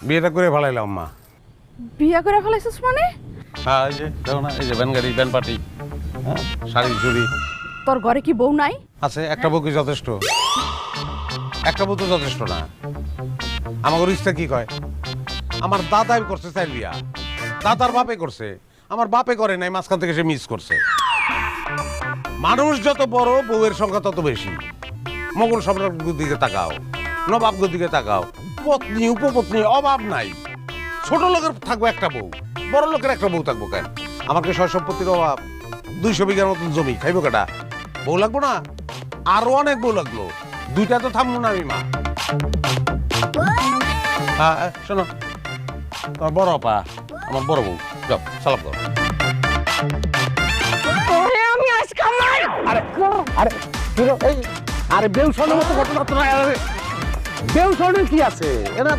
বিয়েটা করে ফেলাইলাম মা। বিয়া করে ফেলাইছিস মানে? হ্যাঁ, এই যে দেখো না, এই যে ব্যান গাড়ি, ব্যান পার্টি, হ্যাঁ, শাড়ি চুড়ি তোর ঘরে কি বউ নাই? আছে। একটা বউ কি যথেষ্ট? একটা বউ তো যথেষ্ট না। আমার ইচ্ছা কি কয়, আমার দাদাই করছে চাইল বিয়া, দাদার বাপে করছে, আমার বাপে করে নাই, মাঝখান থেকে সে মিস করছে। মানুষ যত বড় বউয়ের সংখ্যা তত বেশি। মোগল সম্রাটগুর দিকে তাকাও, নবাবগুর দিকে তাকাও, পত্নী উপপত্নী অভাব নাই। ছোট লোকের থাকবো একটা বউ, বড় লোকের একটা বউ থাকবো কেন? আমাকে সয় সম্পত্তির অভাব, 200 বিঘার মতন জমি, খাইবো কেটা? বউ লাগবো না? আরো অনেক বউ লাগলো, দুইটা তো থামবো না আমি মা। হ্যাঁ শোনো, তোমার বড় আপা আমার বড় বউ, যাও সালাম করো। আমি আজকে আমার আরে আরে কি রে, এই আরে বেউসনের মতো ঘটনা তো না। বেউসনের কি আছে? এরা